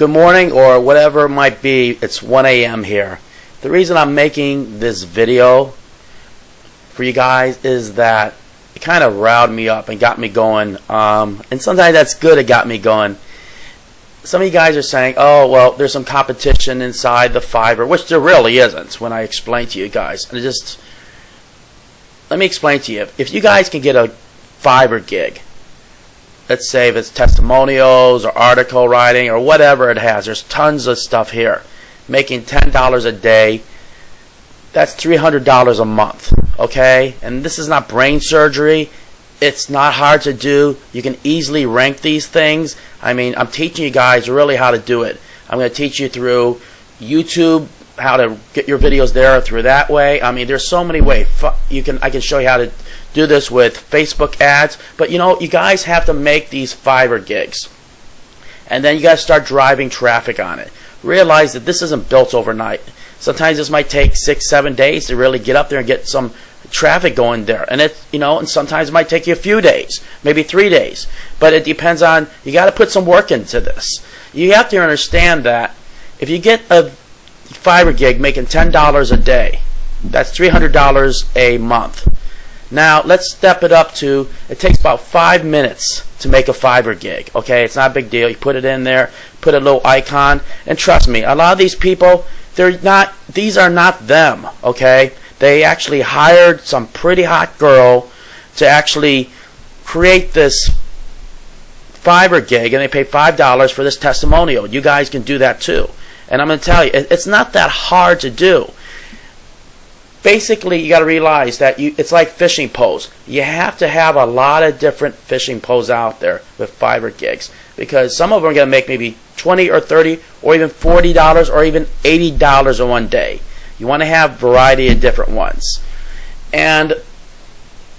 Good morning, or whatever it might be. It's 1 a.m. here. The reason I'm making this video for you guys is that it kind of riled me up and got me going. And sometimes that's good, it got me going. Some of you guys are saying, oh, well, there's some competition inside the Fiverr, which there really isn't when I explain to you guys. And let me explain to you. If you guys can get a Fiverr gig, let's say if it's testimonials or article writing or whatever it has, there's tons of stuff here. Making $10 a day, that's $300 a month, okay? And this is not brain surgery. It's not hard to do. You can easily rank these things. I mean, I'm teaching you guys really how to do it. I'm going to teach you through YouTube, how to get your videos there through that way. I mean, there's so many ways. I can show you how to do this with Facebook ads. But you know, you guys have to make these Fiverr gigs. And then you got to start driving traffic on it. Realize that this isn't built overnight. Sometimes this might take 6-7 days to really get up there and get some traffic going there. And and sometimes it might take you a few days, maybe 3 days. But it depends on, you got to put some work into this. You have to understand that if you get a Fiverr gig making $10 a day, that's $300 a month. Now let's step it up to, it takes about 5 minutes to make a Fiverr gig. Okay, it's not a big deal. You put it in there, put a little icon, and trust me, a lot of these people, these are not them. Okay, they actually hired some pretty hot girl to actually create this Fiverr gig, and they pay $5 for this testimonial. You guys can do that too. And I'm going to tell you, it's not that hard to do. Basically, you got to realize that it's like fishing poles. You have to have a lot of different fishing poles out there with Fiverr gigs, because some of them are going to make maybe $20 or $30 or even $40 or even $80 in one day. You want to have variety of different ones. And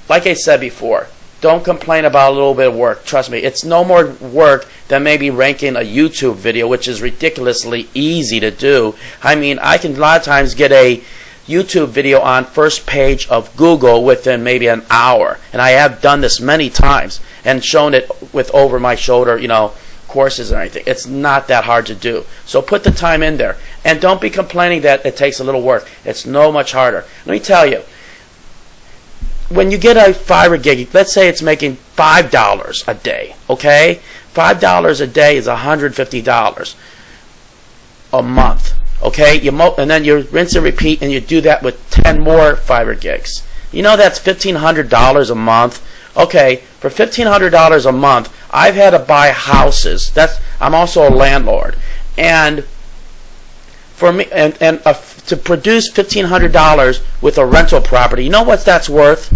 like I said before, don't complain about a little bit of work. Trust me, it's no more work than maybe ranking a YouTube video, which is ridiculously easy to do. I mean, I can a lot of times get a YouTube video on first page of Google within maybe an hour. And I have done this many times and shown it with over my shoulder, courses and everything. It's not that hard to do. So put the time in there. And don't be complaining that it takes a little work. It's no much harder. Let me tell you, when you get a Fiverr gig, let's say it's making $5 a day, okay? $5 a day is $150 a month, okay? And then you rinse and repeat, and you do that with 10 more Fiverr gigs. You know that's $1,500 a month. Okay, for $1,500 a month, I've had to buy houses. I'm also a landlord, and for me, to produce $1,500 with a rental property, you know what that's worth?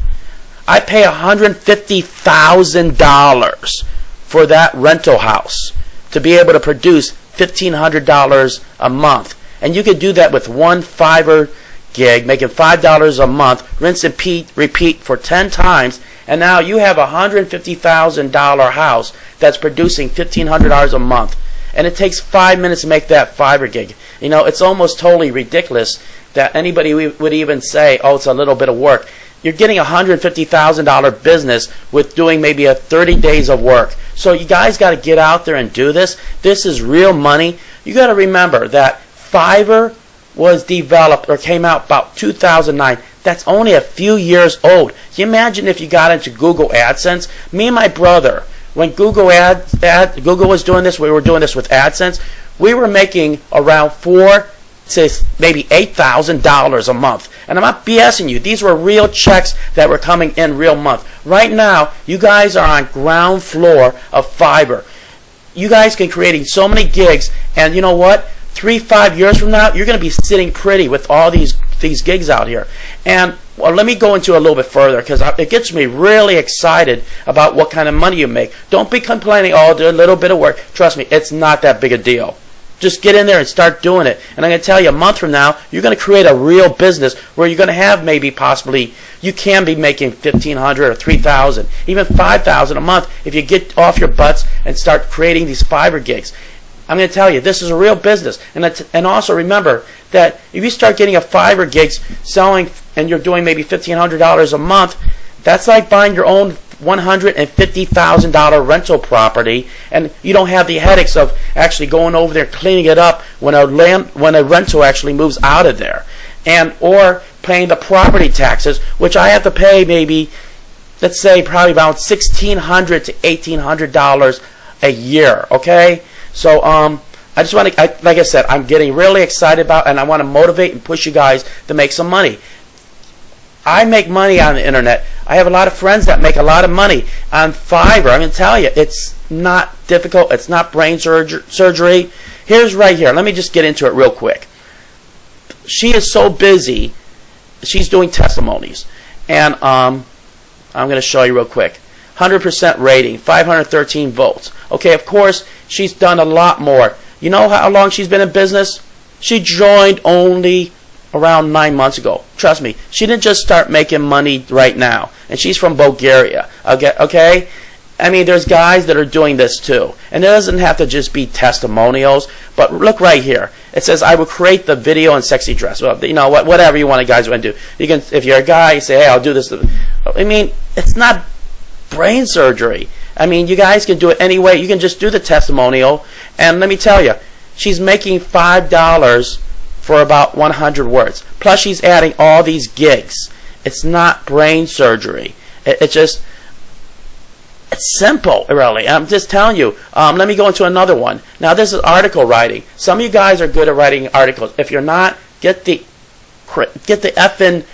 I pay $150,000 for that rental house to be able to produce $1,500 a month. And you could do that with one Fiverr gig, making $5 a month, rinse and repeat for 10 times, and now you have a $150,000 house that's producing $1,500 a month. And it takes 5 minutes to make that Fiverr gig. It's almost totally ridiculous that anybody would even say, oh, it's a little bit of work. You're getting a $150,000 business with doing maybe 30 days of work. So you guys got to get out there and do this. This is real money. You got to remember that Fiverr was developed or came out about 2009. That's only a few years old. Can you imagine if you got into Google AdSense? Me and my brother, when Google was doing this, we were doing this with AdSense, we were making around $4,000 to maybe $8,000 a month. And I'm not BSing you. These were real checks that were coming in real month. Right now, you guys are on ground floor of Fiverr. You guys can create so many gigs, and you know what? 3-5 years from now, you're going to be sitting pretty with all these gigs out here. And well, let me go into a little bit further, because it gets me really excited about what kind of money you make. Don't be complaining, oh, do a little bit of work. Trust me, it's not that big a deal. Just get in there and start doing it. And I'm going to tell you, a month from now, you're going to create a real business where you're going to have possibly, you can be making $1,500 or $3,000, even $5,000 a month if you get off your butts and start creating these Fiverr gigs. I'm going to tell you, this is a real business. And also remember that if you start getting a Fiverr gigs selling and you're doing maybe $1,500 a month, that's like buying your own $150,000 rental property, and you don't have the headaches of actually going over there cleaning it up when a rental actually moves out of there, and or paying the property taxes, which I have to pay maybe, let's say, probably about $1,600 to $1,800 a year. Okay, so I just want to, like I said, I'm getting really excited about, and I want to motivate and push you guys to make some money. I make money on the internet. I have a lot of friends that make a lot of money on Fiverr. I'm going to tell you, it's not difficult. It's not brain surgery. Here's right here. Let me just get into it real quick. She is so busy. She's doing testimonies. And I'm going to show you real quick. 100% rating, 513 votes. Okay, of course, she's done a lot more. You know how long she's been in business? She joined only around 9 months ago. Trust me, she didn't just start making money right now. And she's from Bulgaria. Okay? I mean, there's guys that are doing this too. And it doesn't have to just be testimonials. But look right here. It says, I will create the video and sexy dress. Well, you know, whatever you want to guys want to do. You can, if you're a guy, you say, hey, I'll do this. I mean, it's not brain surgery. I mean, you guys can do it anyway. You can just do the testimonial. And let me tell you, she's making $5 for about 100 words. Plus, she's adding all these gigs. It's not brain surgery. It's simple, really. I'm just telling you. Let me go into another one. Now, this is article writing. Some of you guys are good at writing articles. If you're not, get the effing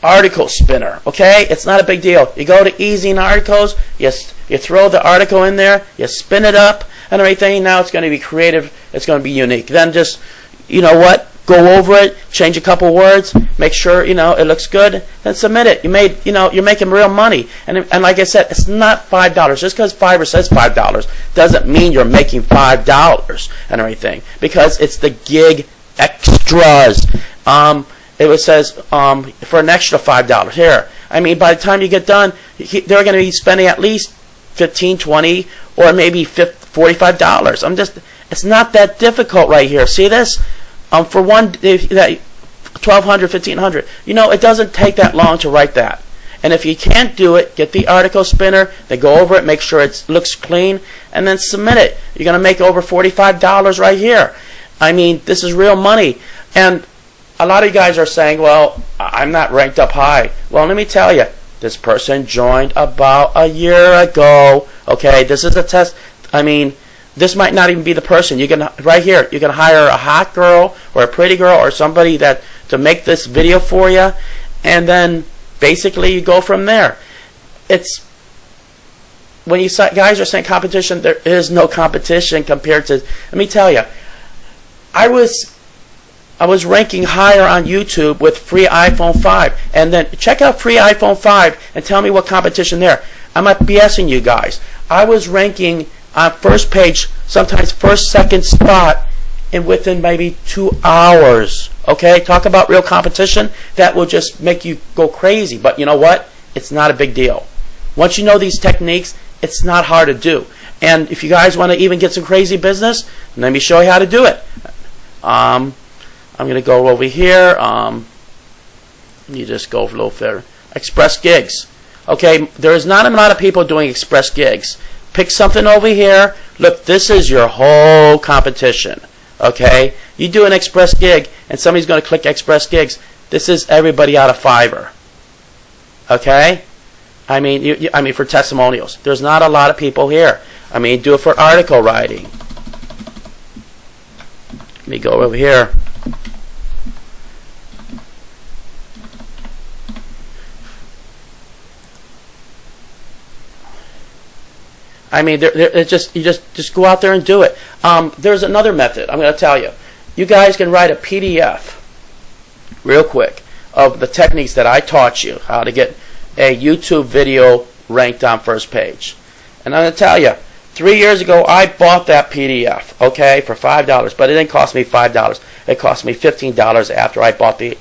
article spinner. Okay? It's not a big deal. You go to Easy Articles. You throw the article in there. You spin it up and everything. Now it's going to be creative. It's going to be unique. Then just, you know what? Go over it, change a couple words, make sure it looks good, then submit it. You're making real money. And like I said, it's not $5. Just because Fiverr says $5 doesn't mean you're making $5 and everything, because it's the gig extras. It says for an extra $5 here. I mean, by the time you get done, they're going to be spending at least $15, $20, or maybe $45. It's not that difficult right here. See this? For one, $1,200, $1,500. It doesn't take that long to write that. And if you can't do it, get the article spinner, then go over it, make sure it looks clean, and then submit it. You're going to make over $45 right here. I mean, this is real money. And a lot of you guys are saying, well, I'm not ranked up high. Well, let me tell you, this person joined about a year ago. Okay, this is a test. I mean, this might not even be the person. You can, right here, you can hire a hot girl or a pretty girl or somebody to make this video for you, and then basically you go from there. It's when you guys are saying competition, there is no competition compared to. Let me tell you, I was ranking higher on YouTube with free iPhone 5, and then check out free iPhone 5 and tell me what competition there. I'm not BSing you guys. I was ranking on first page, sometimes first, second spot, and within maybe 2 hours. Okay, talk about real competition. That will just make you go crazy. But you know what? It's not a big deal. Once you know these techniques, it's not hard to do. And if you guys want to even get some crazy business, let me show you how to do it. I'm going to go over here. You just go a little further. Express gigs. Okay, there is not a lot of people doing express gigs. Pick something over here. Look, this is your whole competition. Okay? You do an express gig, and somebody's going to click express gigs. This is everybody out of Fiverr. Okay? I mean, for testimonials. There's not a lot of people here. I mean, do it for article writing. Let me go over here. I mean, you just go out there and do it. There's another method I'm going to tell you. You guys can write a PDF real quick of the techniques that I taught you, how to get a YouTube video ranked on first page. And I'm going to tell you, 3 years ago, I bought that PDF, okay, for $5, but it didn't cost me $5. It cost me $15 after I bought the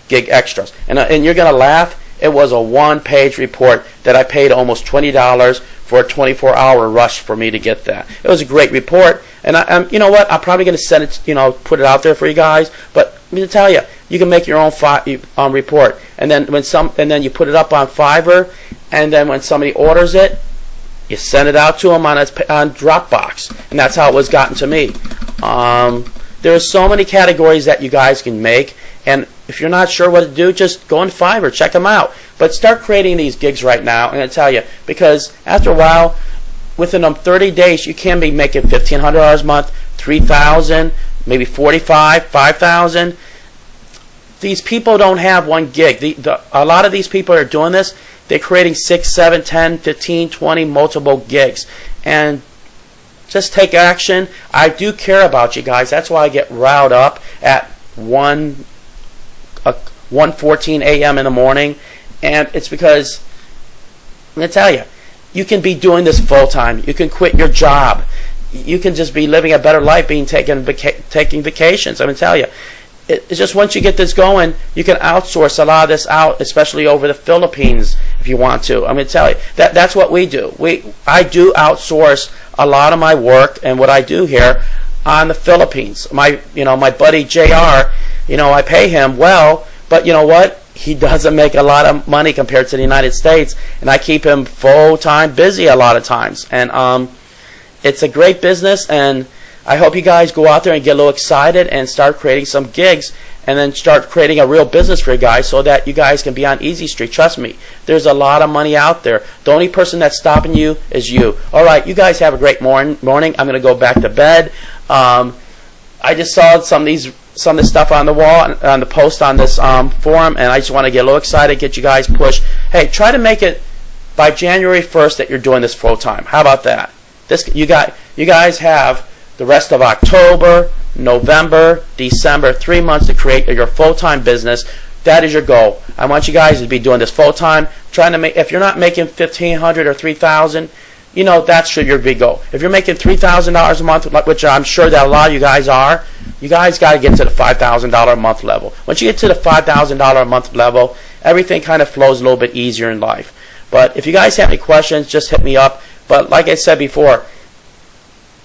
gig extras. And you're going to laugh. It was a one-page report that I paid almost $20 for a 24-hour rush for me to get that. It was a great report, and you know what? I'm probably going to send it, put it out there for you guys. But let me tell you, you can make your own report, and then then you put it up on Fiverr, and then when somebody orders it, you send it out to them on Dropbox, and that's how it was gotten to me. There are so many categories that you guys can make, and if you're not sure what to do, just go on Fiverr, check them out. But start creating these gigs right now, I'm going to tell you, because after a while, within 30 days, you can be making $1,500 a month, $3,000, maybe $45,000, $5,000. These people don't have one gig. A lot of these people are doing this. They're creating 6, 7, 10, 15, 20 multiple gigs. And just take action. I do care about you guys. That's why I get riled up at 1:14 a.m. in the morning. And it's because, I'm going to tell you, you can be doing this full time. You can quit your job. You can just be living a better life, taking vacations. I'm going to tell you. It's just once you get this going, you can outsource a lot of this out, especially over the Philippines if you want to. I'm going to tell you that's what we do. I do outsource a lot of my work and what I do here on the Philippines. My buddy JR, I pay him well, but you know what? He doesn't make a lot of money compared to the United States, and I keep him full-time busy a lot of times. And it's a great business, and I hope you guys go out there and get a little excited and start creating some gigs, and then start creating a real business for you guys so that you guys can be on Easy Street. Trust me, there's a lot of money out there. The only person that's stopping you is you. All right, you guys have a great morning. I'm going to go back to bed. I just saw some of this stuff on the wall, on the post on this forum, and I just want to get a little excited, get you guys pushed. Hey, try to make it by January 1st that you're doing this full time. How about that? You guys have the rest of October, November, December, 3 months to create your full-time business. That is your goal. I want you guys to be doing this full-time. If you're not making $1,500 or $3,000, that's your big goal. If you're making $3,000 a month, which I'm sure that a lot of you guys are, you guys got to get to the $5,000 a month level. Once you get to the $5,000 a month level, everything kind of flows a little bit easier in life. But if you guys have any questions, just hit me up. But like I said before,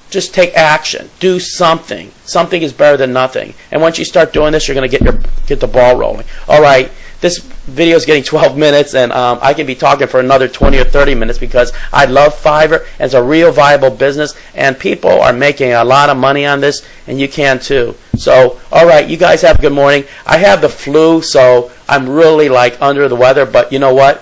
just take action. Do something. Something is better than nothing. And once you start doing this, you're going to get the ball rolling. All right, this video is getting 12 minutes, and I can be talking for another 20 or 30 minutes because I love Fiverr, and it's a real viable business, and people are making a lot of money on this, and you can too. So, all right, you guys have a good morning. I have the flu, so I'm really under the weather, but you know what?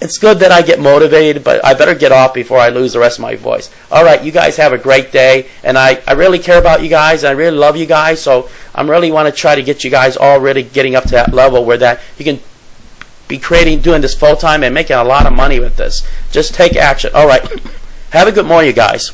It's good that I get motivated, but I better get off before I lose the rest of my voice. All right, you guys have a great day, and I really care about you guys, and I really love you guys, so I really want to try to get you guys all really getting up to that level where that you can be doing this full-time and making a lot of money with this. Just take action. All right, have a good morning, you guys.